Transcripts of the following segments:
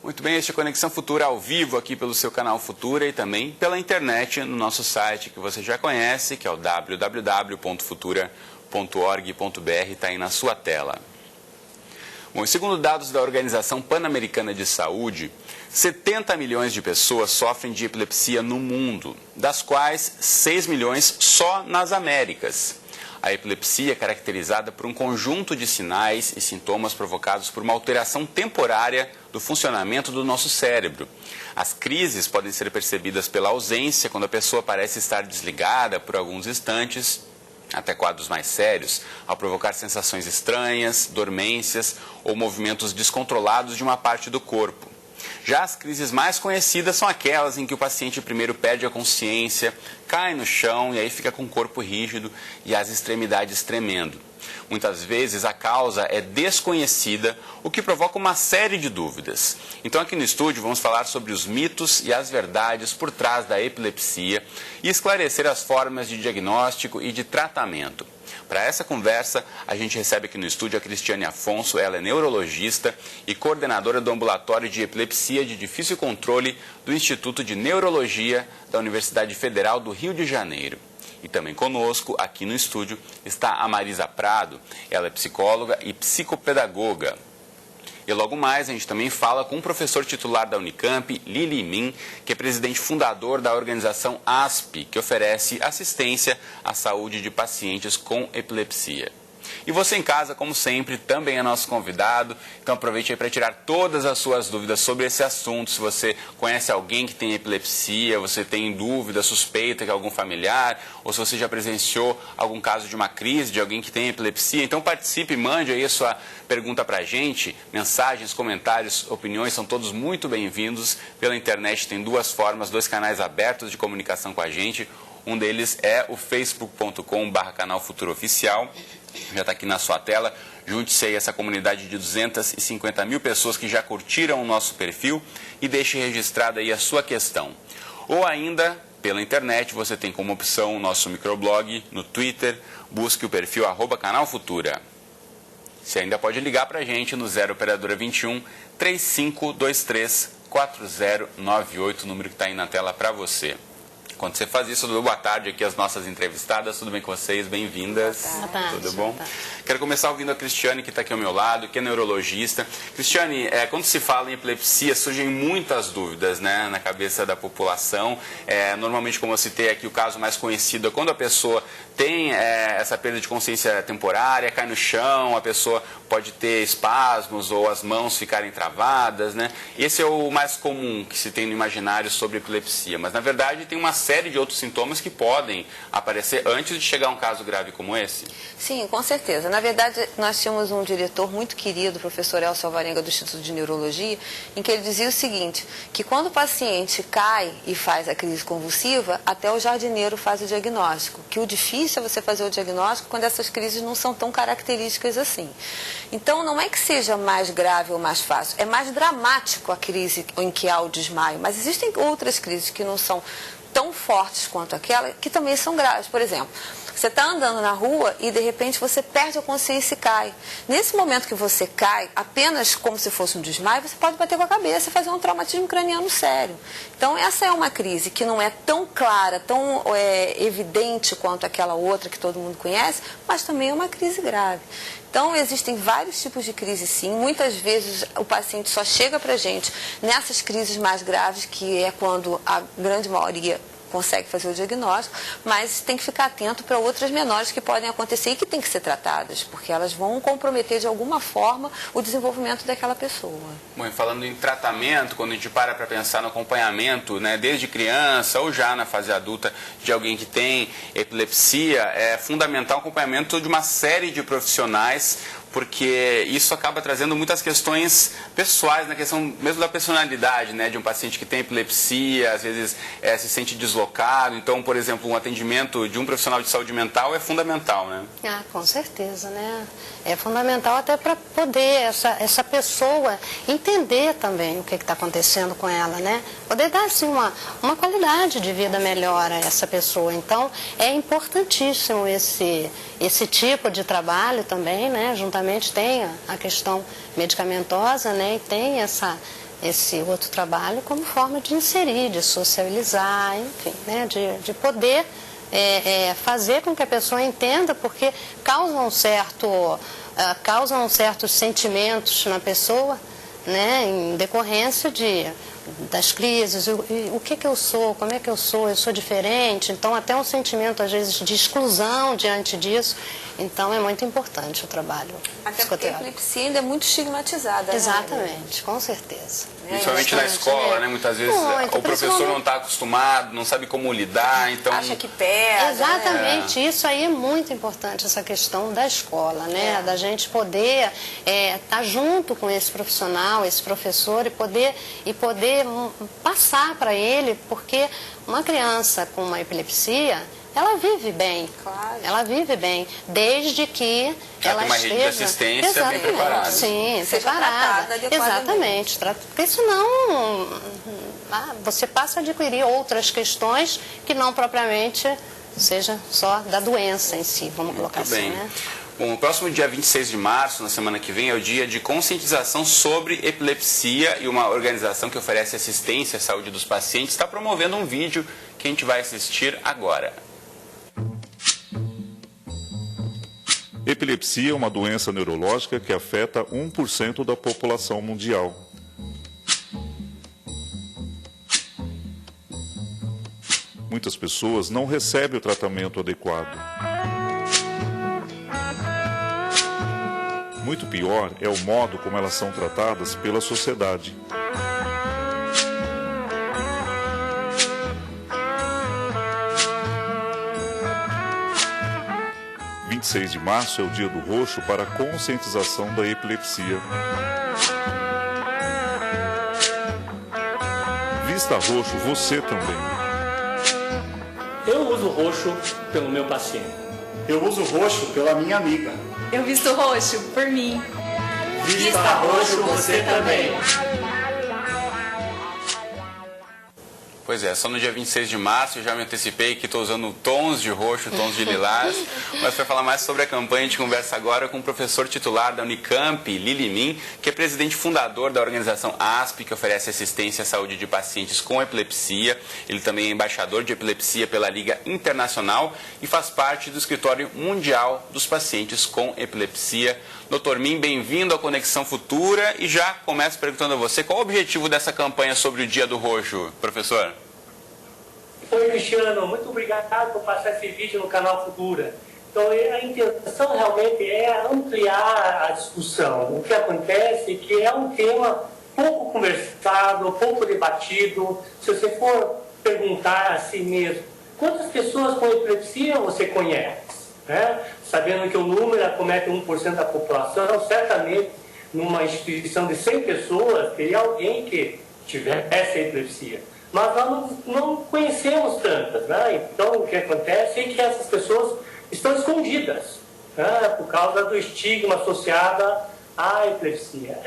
Muito bem, este é Conexão Futura ao vivo aqui pelo seu canal Futura e também pela internet no nosso site que você já conhece, que é o www.futura.org.br, está aí na sua tela. Bom, segundo dados da Organização Pan-Americana de Saúde, 70 milhões de pessoas sofrem de epilepsia no mundo, das quais 6 milhões só nas Américas. A epilepsia é caracterizada por um conjunto de sinais e sintomas provocados por uma alteração temporária do funcionamento do nosso cérebro. As crises podem ser percebidas pela ausência, quando a pessoa parece estar desligada por alguns instantes, até quadros mais sérios, ao provocar sensações estranhas, dormências ou movimentos descontrolados de uma parte do corpo. Já as crises mais conhecidas são aquelas em que o paciente primeiro perde a consciência, cai no chão e aí fica com o corpo rígido e as extremidades tremendo. Muitas vezes a causa é desconhecida, o que provoca uma série de dúvidas. Então aqui no estúdio vamos falar sobre os mitos e as verdades por trás da epilepsia e esclarecer as formas de diagnóstico e de tratamento. Para essa conversa, a gente recebe aqui no estúdio a Cristiane Afonso. Ela é neurologista e coordenadora do Ambulatório de Epilepsia de Difícil Controle do Instituto de Neurologia da Universidade Federal do Rio de Janeiro. E também conosco, aqui no estúdio, está a Marisa Prado. Ela é psicóloga e psicopedagoga. E logo mais a gente também fala com o professor titular da Unicamp, Lili Min, que é presidente fundador da organização ASP, que oferece assistência à saúde de pacientes com epilepsia. E você em casa, como sempre, também é nosso convidado, então aproveite aí para tirar todas as suas dúvidas sobre esse assunto. Se você conhece alguém que tem epilepsia, você tem dúvida, suspeita que é algum familiar, ou se você já presenciou algum caso de uma crise de alguém que tem epilepsia, então participe, mande aí a sua pergunta para a gente. Mensagens, comentários, opiniões são todos muito bem-vindos. Pela internet tem duas formas, dois canais abertos de comunicação com a gente. Um deles é o facebook.com/canal Futuro Oficial. Já está aqui na sua tela. Junte-se aí a essa comunidade de 250 mil pessoas que já curtiram o nosso perfil e deixe registrada aí a sua questão. Ou ainda, pela internet, você tem como opção o nosso microblog no Twitter. Busque o perfil @Canal Futura. Você ainda pode ligar para a gente no 0 Operadora 21 3523 4098, número que está aí na tela para você. Quando você faz isso, boa tarde aqui às nossas entrevistadas. Tudo bem com vocês? Bem-vindas. Boa tarde. Tudo bom? Quero começar ouvindo a Cristiane, que está aqui ao meu lado, que é neurologista. Cristiane, quando se fala em epilepsia, surgem muitas dúvidas, né, na cabeça da população. Normalmente, como eu citei aqui, o caso mais conhecido é quando a pessoa tem essa perda de consciência temporária, cai no chão, a pessoa pode ter espasmos ou as mãos ficarem travadas, né? Esse é o mais comum que se tem no imaginário sobre epilepsia, mas na verdade tem uma série de outros sintomas que podem aparecer antes de chegar a um caso grave como esse? Sim, com certeza. Na verdade, nós tínhamos um diretor muito querido, o professor Elcio Alvarenga, do Instituto de Neurologia, em que ele dizia o seguinte, que quando o paciente cai e faz a crise convulsiva, até o jardineiro faz o diagnóstico, que o difícil é você fazer o diagnóstico quando essas crises não são tão características assim. Então, não é que seja mais grave ou mais fácil, é mais dramático a crise em que há o desmaio, mas existem outras crises que não são tão fortes quanto aquela, que também são graves. Por exemplo, você está andando na rua e de repente você perde a consciência e cai. Nesse momento que você cai, apenas como se fosse um desmaio, você pode bater com a cabeça e fazer um traumatismo craniano sério. Então essa é uma crise que não é tão clara, tão evidente quanto aquela outra que todo mundo conhece, mas também é uma crise grave. Então, existem vários tipos de crise, sim. Muitas vezes o paciente só chega para a gente nessas crises mais graves, que é quando a grande maioria consegue fazer o diagnóstico, mas tem que ficar atento para outras menores que podem acontecer e que têm que ser tratadas, porque elas vão comprometer de alguma forma o desenvolvimento daquela pessoa. Bom, e falando em tratamento, quando a gente para pensar no acompanhamento, né, desde criança ou já na fase adulta de alguém que tem epilepsia, é fundamental o acompanhamento de uma série de profissionais, porque isso acaba trazendo muitas questões pessoais, na questão mesmo da personalidade, né, de um paciente que tem epilepsia, às vezes se sente deslocado. Então, por exemplo, um atendimento de um profissional de saúde mental é fundamental, né? Ah, com certeza, né? É fundamental até para poder essa pessoa entender também o que está acontecendo com ela, né? Poder dar, assim, uma qualidade de vida melhor a essa pessoa. Então, é importantíssimo esse tipo de trabalho também, né? Juntamente tem a questão medicamentosa, né? E tem esse outro trabalho como forma de inserir, de socializar, enfim, né, de poder fazer com que a pessoa entenda, porque causam certos sentimentos na pessoa, né, em decorrência das crises, o que eu sou, como é que eu sou diferente, então até um sentimento às vezes de exclusão diante disso, então é muito importante o trabalho até porque a epilepsia ainda é muito estigmatizada. Exatamente, né? Com certeza. Principalmente na escola, né? Muitas vezes o professor não está acostumado, não sabe como lidar, então... Acha que pega. Exatamente, isso aí é muito importante, essa questão da escola, né? Da gente poder estar junto com esse profissional, esse professor e poder passar para ele, porque uma criança com uma epilepsia, ela vive bem, claro. Ela vive bem, desde que ela tem uma rede de assistência bem preparada. Sim, seja preparada. Exatamente, porque senão você passa a adquirir outras questões que não propriamente seja só da doença em si, vamos colocar assim, bem. Né? Bom, o próximo dia 26 de março, na semana que vem, é o dia de conscientização sobre epilepsia e uma organização que oferece assistência à saúde dos pacientes está promovendo um vídeo que a gente vai assistir agora. Epilepsia é uma doença neurológica que afeta 1% da população mundial. Muitas pessoas não recebem o tratamento adequado. Muito pior é o modo como elas são tratadas pela sociedade. O 26 de março é o Dia do Roxo para a conscientização da epilepsia. Vista roxo você também. Eu uso roxo pelo meu paciente. Eu uso roxo pela minha amiga. Eu visto roxo por mim. Vista roxo você também. Pois é, só no dia 26 de março eu já me antecipei que estou usando tons de roxo, tons de lilás. Mas para falar mais sobre a campanha, a gente conversa agora com o professor titular da Unicamp, Lili Min, que é presidente fundador da organização ASP, que oferece assistência à saúde de pacientes com epilepsia. Ele também é embaixador de epilepsia pela Liga Internacional e faz parte do escritório mundial dos pacientes com epilepsia. Doutor Min, bem-vindo à Conexão Futura e já começo perguntando a você qual o objetivo dessa campanha sobre o Dia do Roxo, professor? Oi, Cristiano, muito obrigado por passar esse vídeo no canal Futura. Então, a intenção realmente é ampliar a discussão. O que acontece é que é um tema pouco conversado, pouco debatido. Se você for perguntar a si mesmo, quantas pessoas com epilepsia você conhece? Né? Sabendo que o número acomete 1% da população, certamente numa instituição de 100 pessoas teria alguém que tivesse epilepsia. Mas nós não conhecemos tantas, né? Então o que acontece é que essas pessoas estão escondidas, né? Por causa do estigma associado à epilepsia.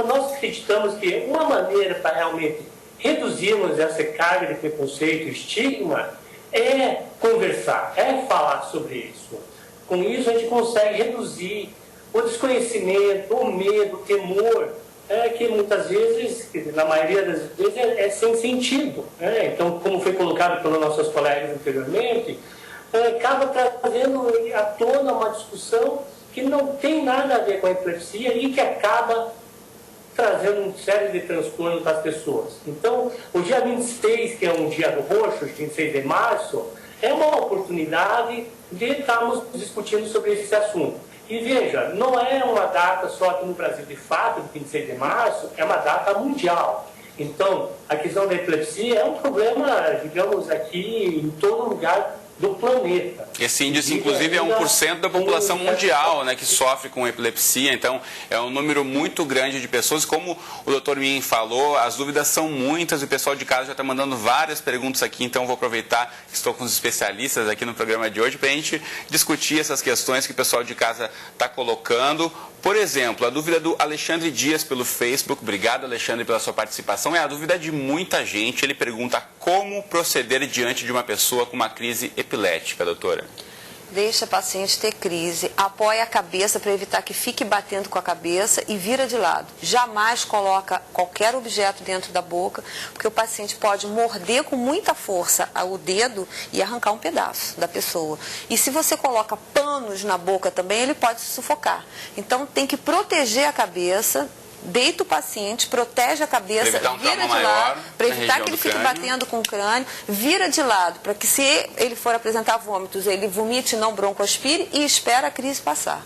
Nós acreditamos que uma maneira para realmente reduzirmos essa carga de preconceito e estigma é conversar, é falar sobre isso. Com isso a gente consegue reduzir o desconhecimento, o medo, o temor, que muitas vezes, na maioria das vezes, é sem sentido. Né? Então, como foi colocado pelos nossos colegas anteriormente, acaba trazendo à tona uma discussão que não tem nada a ver com a epilepsia e que acaba trazendo uma série de transtornos para as pessoas. Então, o dia 26, que é um dia do roxo, 26 de março, é uma oportunidade de estarmos discutindo sobre esse assunto. E veja, não é uma data só aqui no Brasil, de fato, 26 de março, é uma data mundial. Então, a questão da epilepsia é um problema, digamos, aqui em todo lugar do planeta. Esse índice, inclusive, é 1% da população mundial, né, que sofre com epilepsia. Então, é um número muito grande de pessoas. Como o doutor Min falou, as dúvidas são muitas. O pessoal de casa já está mandando várias perguntas aqui. Então, vou aproveitar que estou com os especialistas aqui no programa de hoje para a gente discutir essas questões que o pessoal de casa está colocando. Por exemplo, a dúvida do Alexandre Dias pelo Facebook, obrigado Alexandre pela sua participação, é a dúvida de muita gente. Ele pergunta como proceder diante de uma pessoa com uma crise epilética, doutora. Deixa a paciente ter crise, apoia a cabeça para evitar que fique batendo com a cabeça e vira de lado. Jamais coloca qualquer objeto dentro da boca, porque o paciente pode morder com muita força o dedo e arrancar um pedaço da pessoa. E se você coloca panos na boca também, ele pode se sufocar. Então tem que proteger a cabeça. Deita o paciente, protege a cabeça, vira de lado, para evitar que ele fique batendo com o crânio, vira de lado, para que se ele for apresentar vômitos, ele vomite, não broncoaspire e espera a crise passar.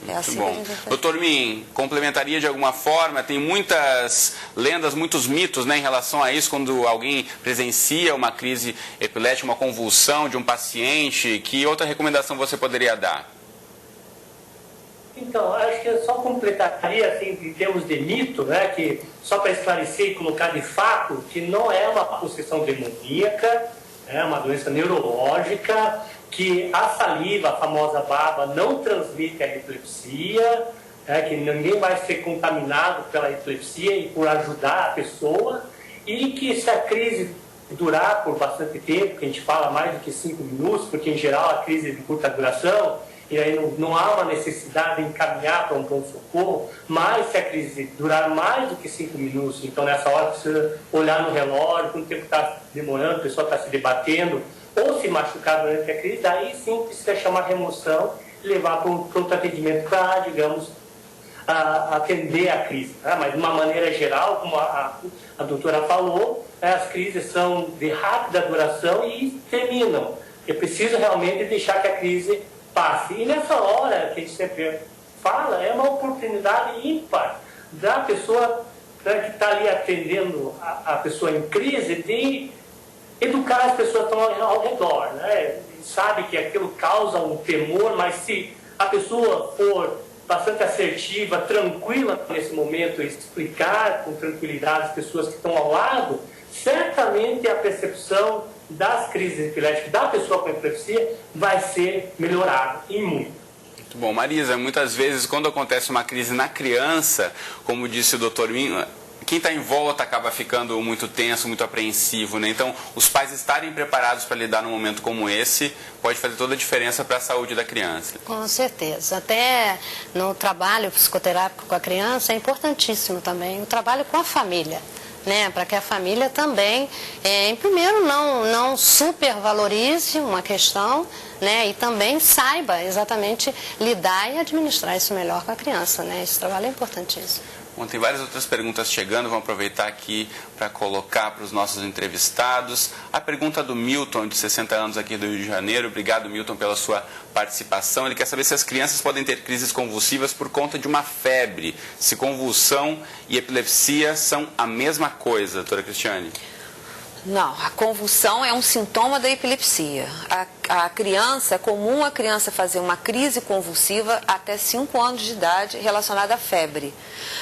É assim que a gente vai fazer. Doutor Min, complementaria de alguma forma? Tem muitas lendas, muitos mitos, né, em relação a isso, quando alguém presencia uma crise epilética, uma convulsão de um paciente. Que outra recomendação você poderia dar? Então, acho que eu só completaria, assim, em termos de mito, né, que só para esclarecer e colocar de fato que não é uma possessão demoníaca, é uma doença neurológica, que a saliva, a famosa baba, não transmite a epilepsia, que ninguém vai ser contaminado pela epilepsia e por ajudar a pessoa, e que se a crise durar por bastante tempo, que a gente fala mais do que 5 minutos, porque em geral a crise é de curta duração, e aí não há uma necessidade de encaminhar para um pronto-socorro, mas se a crise durar mais do que 5 minutos, então nessa hora precisa olhar no relógio, quanto tempo está demorando, a pessoa está se debatendo, ou se machucar durante a crise, daí sim precisa chamar remoção e levar para um pronto atendimento para, digamos, atender a crise. Tá? Mas de uma maneira geral, como a doutora falou, as crises são de rápida duração e terminam. É preciso realmente deixar que a crise passe. E nessa hora, que a gente sempre fala, é uma oportunidade ímpar da pessoa, né, que está ali atendendo a pessoa em crise, de educar as pessoas que estão ao redor. Né? Sabe que aquilo causa um temor, mas se a pessoa for bastante assertiva, tranquila nesse momento, explicar com tranquilidade as pessoas que estão ao lado, certamente a percepção das crises epiléticas da pessoa com epilepsia vai ser melhorada e muito. Muito bom. Marisa, muitas vezes quando acontece uma crise na criança, como disse o doutor Min, quem está em volta acaba ficando muito tenso, muito apreensivo, né? Então, os pais estarem preparados para lidar num momento como esse pode fazer toda a diferença para a saúde da criança. Com certeza. Até no trabalho psicoterápico com a criança é importantíssimo também o trabalho com a família. Né, para que a família também, em primeiro, não supervalorize uma questão, né, e também saiba exatamente lidar e administrar isso melhor com a criança. Né, esse trabalho é importantíssimo. Bom, tem várias outras perguntas chegando, vamos aproveitar aqui para colocar para os nossos entrevistados. A pergunta do Milton, de 60 anos aqui do Rio de Janeiro. Obrigado, Milton, pela sua participação. Ele quer saber se as crianças podem ter crises convulsivas por conta de uma febre. Se convulsão e epilepsia são a mesma coisa, doutora Cristiane? Não, a convulsão é um sintoma da epilepsia. A criança, é comum a criança fazer uma crise convulsiva até 5 anos de idade relacionada à febre.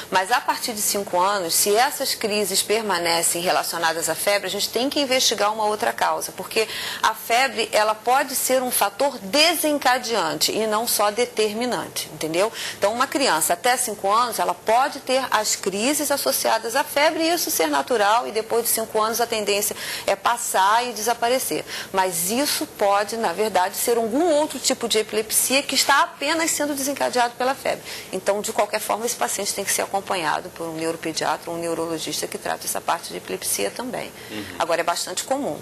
Mas a partir de 5 anos, se essas crises permanecem relacionadas à febre, a gente tem que investigar uma outra causa, porque a febre, ela pode ser um fator desencadeante e não só determinante, entendeu? Então, uma criança até 5 anos, ela pode ter as crises associadas à febre e isso ser natural, e depois de 5 anos a tendência é passar e desaparecer. Mas isso pode, na verdade, ser algum outro tipo de epilepsia que está apenas sendo desencadeado pela febre. Então, de qualquer forma, esse paciente tem que ser acompanhado por um neuropediatra ou um neurologista que trata essa parte de epilepsia também. Agora, é bastante comum.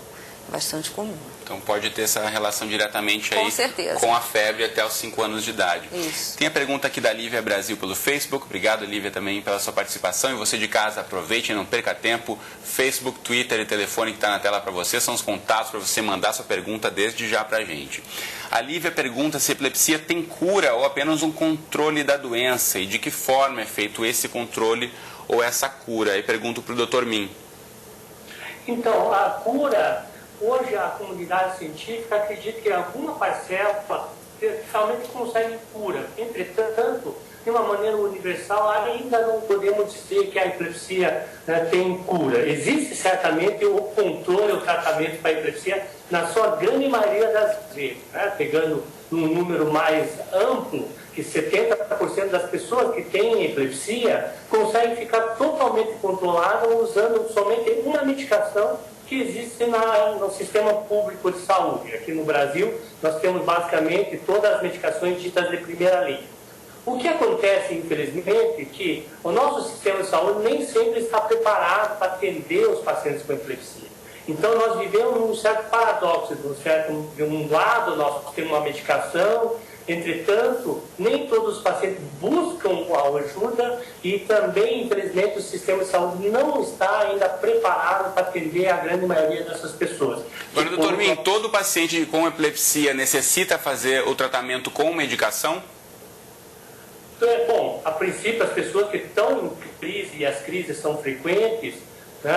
Bastante comum. Então pode ter essa relação diretamente aí com a febre até os 5 anos de idade. Isso. Tem a pergunta aqui da Lívia Brasil pelo Facebook. Obrigado, Lívia, também pela sua participação. E você de casa, aproveite, não perca tempo. Facebook, Twitter e telefone que está na tela para você são os contatos para você mandar sua pergunta desde já para a gente. A Lívia pergunta se a epilepsia tem cura ou apenas um controle da doença e de que forma é feito esse controle ou essa cura. E pergunto para o Dr. Min. Então, a cura... Hoje a comunidade científica acredita que alguma parcela realmente consegue cura. Entretanto, de uma maneira universal, ainda não podemos dizer que a epilepsia tem cura. Existe certamente o controle, o tratamento para a epilepsia, na sua grande maioria das vezes. Né? Pegando um número mais amplo, que 70% das pessoas que têm epilepsia conseguem ficar totalmente controladas usando somente uma medicação que existem no sistema público de saúde. Aqui no Brasil, nós temos basicamente todas as medicações ditas de primeira linha. O que acontece, infelizmente, é que o nosso sistema de saúde nem sempre está preparado para atender os pacientes com epilepsia. Então, nós vivemos um certo paradoxo. De um lado, nós temos uma medicação, entretanto, nem todos os pacientes buscam a ajuda e também, infelizmente, o sistema de saúde não está ainda preparado para atender a grande maioria dessas pessoas. Agora, doutor Min, todo paciente com epilepsia necessita fazer o tratamento com medicação? Bom, a princípio, as pessoas que estão em crise e as crises são frequentes, né,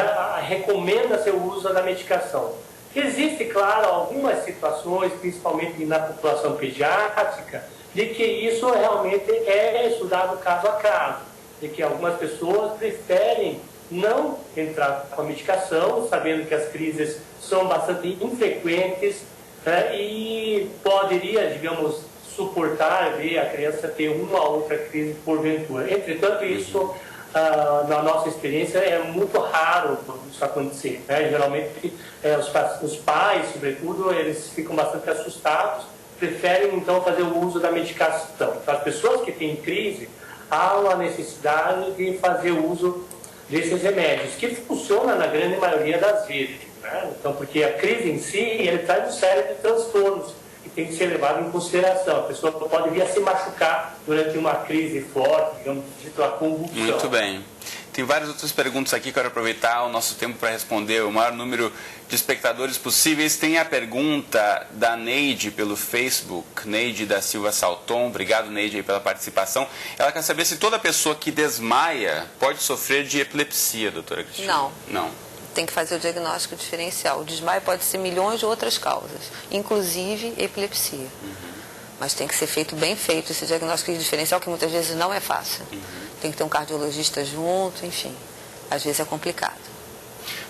recomenda-se o uso da medicação. Existe, claro, algumas situações, principalmente na população pediátrica, de que isso realmente é estudado caso a caso, de que algumas pessoas preferem não entrar com a medicação, sabendo que as crises são bastante infrequentes, né, e poderia, digamos, suportar ver a criança ter uma ou outra crise porventura. Entretanto, isso, na nossa experiência, é muito raro isso acontecer, né? Geralmente, os pais, sobretudo, eles ficam bastante assustados, preferem, então, fazer o uso da medicação. Então, as pessoas que têm crise, há uma necessidade de fazer uso desses remédios, que funciona na grande maioria das vezes, né? Então, porque a crise em si, ele traz uma série de transtornos, tem que ser levado em consideração. A pessoa pode vir a se machucar durante uma crise forte, digamos, de uma convulsão. Muito bem. Tem várias outras perguntas aqui, quero aproveitar o nosso tempo para responder o maior número de espectadores possíveis. Tem a pergunta da Neide pelo Facebook, Neide da Silva Salton. Obrigado, Neide, aí pela participação. Ela quer saber se toda pessoa que desmaia pode sofrer de epilepsia, doutora Cristina. Não. Não. Tem que fazer o diagnóstico diferencial. O desmaio pode ser milhões de outras causas, inclusive epilepsia. Mas tem que ser feito bem feito esse diagnóstico diferencial, que muitas vezes não é fácil. Tem que ter um cardiologista junto, enfim. Às vezes é complicado.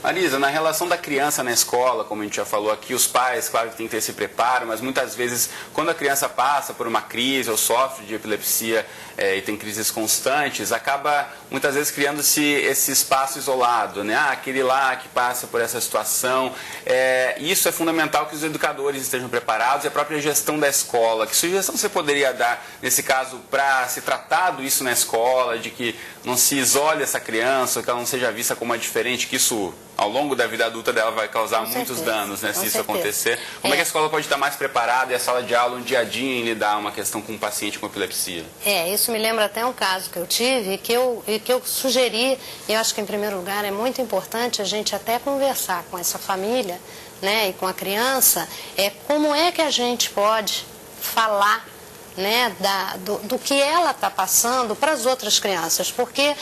Marisa, na relação da criança na escola, como a gente já falou aqui, os pais, claro que tem que ter esse preparo, mas muitas vezes, quando a criança passa por uma crise ou sofre de epilepsia e tem crises constantes, acaba muitas vezes criando-se esse espaço isolado, né? Aquele lá que passa por essa situação. Isso é fundamental que os educadores estejam preparados e a própria gestão da escola. Que sugestão você poderia dar, nesse caso, para se tratar disso na escola, de que não se isole essa criança, que ela não seja vista como uma diferente, que isso, ao longo da vida adulta dela, vai causar muitos danos, né, se isso acontecer. Como é que a escola pode estar mais preparada e a sala de aula, um dia a dia, em lidar uma questão com um paciente com epilepsia? Isso me lembra até um caso que eu tive, que eu sugeri, e eu acho que, em primeiro lugar, é muito importante a gente até conversar com essa família, né, e com a criança, como é que a gente pode falar, né, do que ela está passando para as outras crianças, porque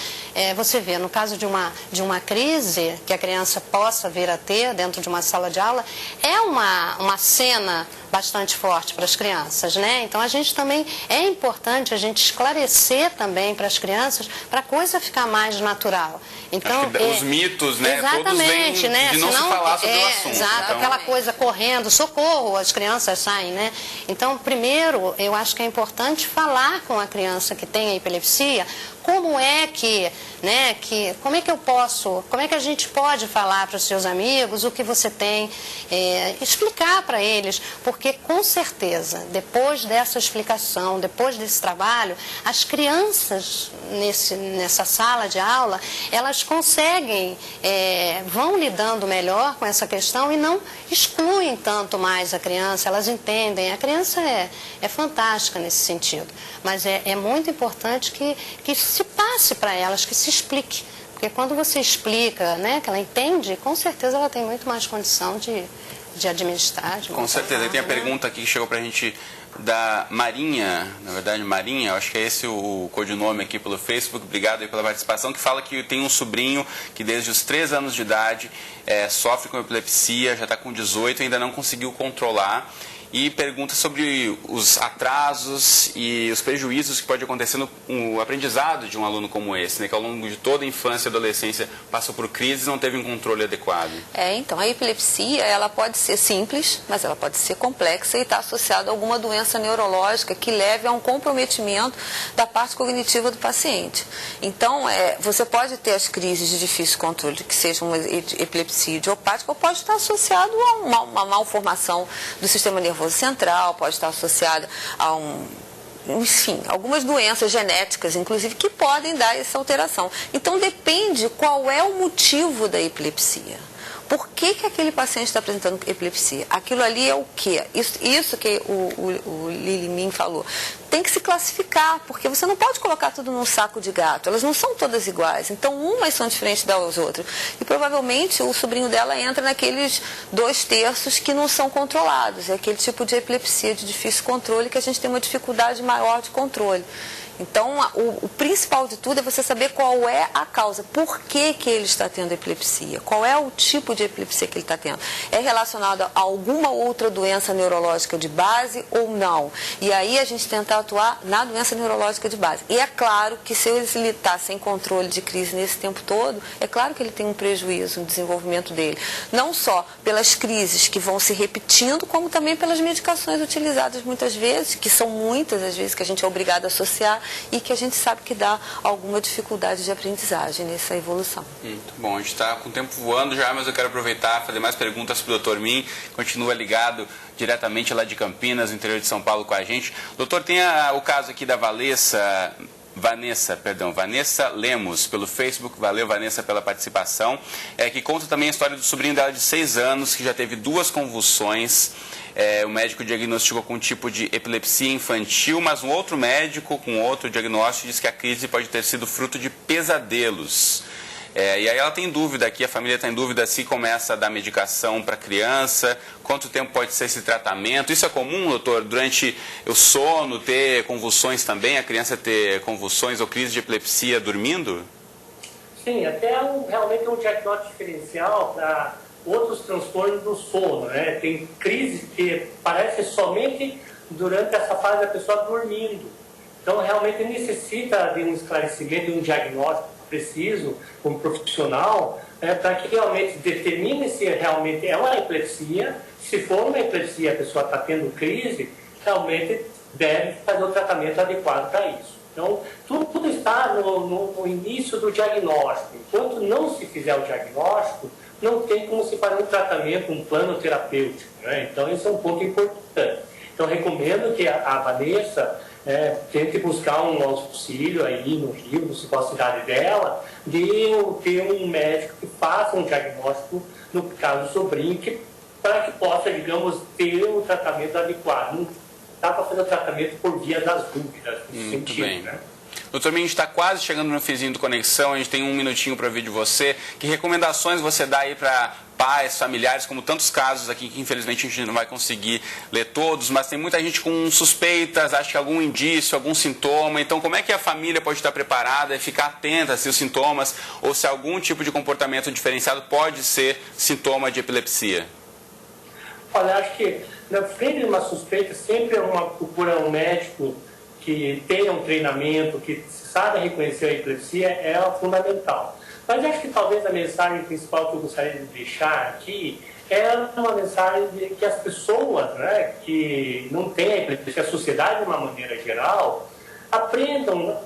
você vê, no caso de uma crise que a criança possa vir a ter dentro de uma sala de aula, é uma cena bastante forte para as crianças, né? Então a gente também, é importante a gente esclarecer também para as crianças, para a coisa ficar mais natural. Então, os mitos, né? Exatamente, todos vêm né? de não se falar sobre o assunto. Exato, então... aquela coisa correndo, socorro, as crianças saem, né? Então, primeiro, eu acho que é importante falar com a criança que tem a epilepsia, como é que a gente pode falar para os seus amigos o que você tem, explicar para eles, porque com certeza, depois dessa explicação, depois desse trabalho, as crianças nessa sala de aula, elas conseguem, vão lidando melhor com essa questão e não excluem tanto mais a criança, elas entendem. A criança é fantástica nesse sentido, mas é muito importante que se passe para elas, que se explique. Porque quando você explica, né, que ela entende, com certeza ela tem muito mais condição de administrar. Com certeza. E tem a pergunta aqui que chegou para a gente da Marinha, na verdade Marinha, eu acho que é esse o codinome aqui pelo Facebook, obrigado aí pela participação, que fala que tem um sobrinho que desde os 3 anos de idade sofre com epilepsia, já está com 18 e ainda não conseguiu controlar. e pergunta sobre os atrasos e os prejuízos que pode acontecer no aprendizado de um aluno como esse, né, que ao longo de toda a infância e adolescência passou por crises e não teve um controle adequado. Então a epilepsia, ela pode ser simples, mas ela pode ser complexa e está associada a alguma doença neurológica que leve a um comprometimento da parte cognitiva do paciente. Então, você pode ter as crises de difícil controle, que seja uma epilepsia idiopática, ou pode estar associado a uma malformação do sistema nervoso central, pode estar associada a enfim, algumas doenças genéticas, inclusive, que podem dar essa alteração. Então, depende qual é o motivo da epilepsia. Por que aquele paciente está apresentando epilepsia? Aquilo ali é o quê? Isso que o Lili Min falou. Tem que se classificar, porque você não pode colocar tudo num saco de gato. Elas não são todas iguais. Então, umas são diferentes das outras. E provavelmente o sobrinho dela entra naqueles 2/3 que não são controlados. É aquele tipo de epilepsia de difícil controle que a gente tem uma dificuldade maior de controle. Então, o principal de tudo é você saber qual é a causa, por que ele está tendo epilepsia, qual é o tipo de epilepsia que ele está tendo. É relacionado a alguma outra doença neurológica de base ou não? E aí a gente tenta atuar na doença neurológica de base. E é claro que se ele está sem controle de crise nesse tempo todo, é claro que ele tem um prejuízo no desenvolvimento dele. Não só pelas crises que vão se repetindo, como também pelas medicações utilizadas muitas vezes, que são muitas às vezes que a gente é obrigado a associar, e que a gente sabe que dá alguma dificuldade de aprendizagem nessa evolução. Muito bom, a gente está com o tempo voando já, mas eu quero aproveitar e fazer mais perguntas para o Dr. Min, continua ligado diretamente lá de Campinas, no interior de São Paulo, com a gente. Doutor, tem o caso aqui da Vanessa Lemos, pelo Facebook. Valeu, Vanessa, pela participação. Que conta também a história do sobrinho dela de 6 anos, que já teve 2 convulsões. O médico diagnosticou com um tipo de epilepsia infantil, mas um outro médico com outro diagnóstico disse que a crise pode ter sido fruto de pesadelos. E aí ela tem dúvida aqui, a família está em dúvida se começa a dar medicação para a criança, quanto tempo pode ser esse tratamento. Isso é comum, doutor, durante o sono ter convulsões também, a criança ter convulsões ou crise de epilepsia dormindo? Sim, até realmente um diagnóstico diferencial para outros transtornos do sono, né? Tem crises que parecem somente durante essa fase da pessoa dormindo. Então, realmente necessita de um esclarecimento, de um diagnóstico preciso, como profissional, para que realmente determine se realmente é uma epilepsia. Se for uma epilepsia, a pessoa está tendo crise, realmente deve fazer o tratamento adequado para isso. Então, tudo está no início do diagnóstico. Enquanto não se fizer o diagnóstico, não tem como se fazer um tratamento, um plano terapêutico, né? Então, esse é um ponto importante. Então, recomendo que a Vanessa tente buscar um auxílio aí no Rio, no hospital cidade dela, de ter um médico que faça um diagnóstico, no caso do sobrinho, para que possa, digamos, ter o tratamento adequado. Não dá para fazer o tratamento por via das dúvidas, nesse sentido, bem. Né? Doutor Min, a gente está quase chegando no finzinho do Conexão, a gente tem um minutinho para ouvir de você. Que recomendações você dá aí para pais, familiares, como tantos casos aqui que infelizmente a gente não vai conseguir ler todos, mas tem muita gente com suspeitas, acha que algum indício, algum sintoma. Então, como é que a família pode estar preparada e ficar atenta se os sintomas ou se algum tipo de comportamento diferenciado pode ser sintoma de epilepsia? Olha, acho que na frente de uma suspeita sempre procura um médico que tenha um treinamento, que saiba reconhecer a epilepsia, é fundamental. Mas acho que talvez a mensagem principal que eu gostaria de deixar aqui é uma mensagem de que as pessoas, né, que não têm a epilepsia, a sociedade de uma maneira geral, aprendam,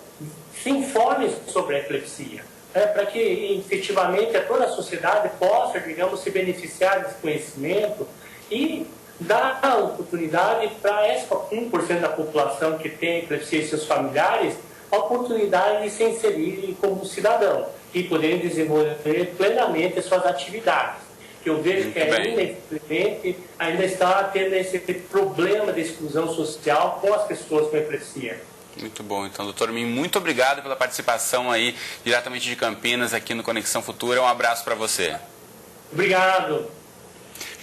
se informem sobre a epilepsia, né, para que efetivamente toda a sociedade possa, digamos, se beneficiar desse conhecimento e dar a oportunidade para essa 1% da população que tem epilepsia e seus familiares, a oportunidade de se inserir como cidadão e poderem desenvolver plenamente as suas atividades. Eu vejo que ainda, infelizmente, ainda está tendo esse problema de exclusão social com as pessoas com epilepsia. Muito bom. Então, doutor Min, muito obrigado pela participação aí, diretamente de Campinas, aqui no Conexão Futura. Um abraço para você. Obrigado.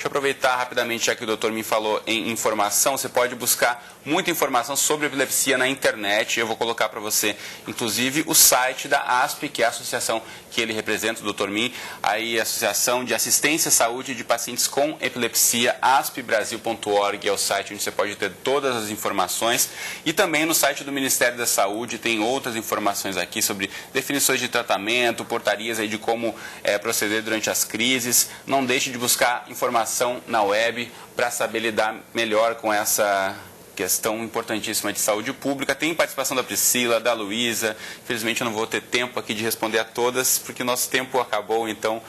Deixa eu aproveitar rapidamente, já que o doutor me falou em informação, você pode buscar muita informação sobre epilepsia na internet. Eu vou colocar para você, inclusive, o site da ASP, que é a associação que ele representa, o Dr. Min, aí a Associação de Assistência à Saúde de Pacientes com Epilepsia, aspbrasil.org é o site onde você pode ter todas as informações. E também no site do Ministério da Saúde tem outras informações aqui sobre definições de tratamento, portarias aí de como proceder durante as crises. Não deixe de buscar informação na web para saber lidar melhor com essa questão importantíssima de saúde pública. Tem participação da Priscila, da Luísa. Infelizmente eu não vou ter tempo aqui de responder a todas, porque nosso tempo acabou. Então,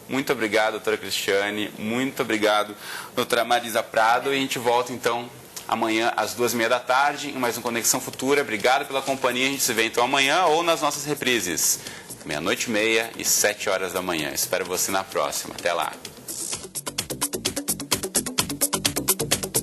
muito obrigado, doutora Cristiane. Muito obrigado, doutora Marisa Prado. E a gente volta, então, amanhã às 2h30 da tarde, em mais um Conexão Futura. Obrigado pela companhia. A gente se vê, então, amanhã ou nas nossas reprises. 00h30 e 7h da manhã. Espero você na próxima. Até lá.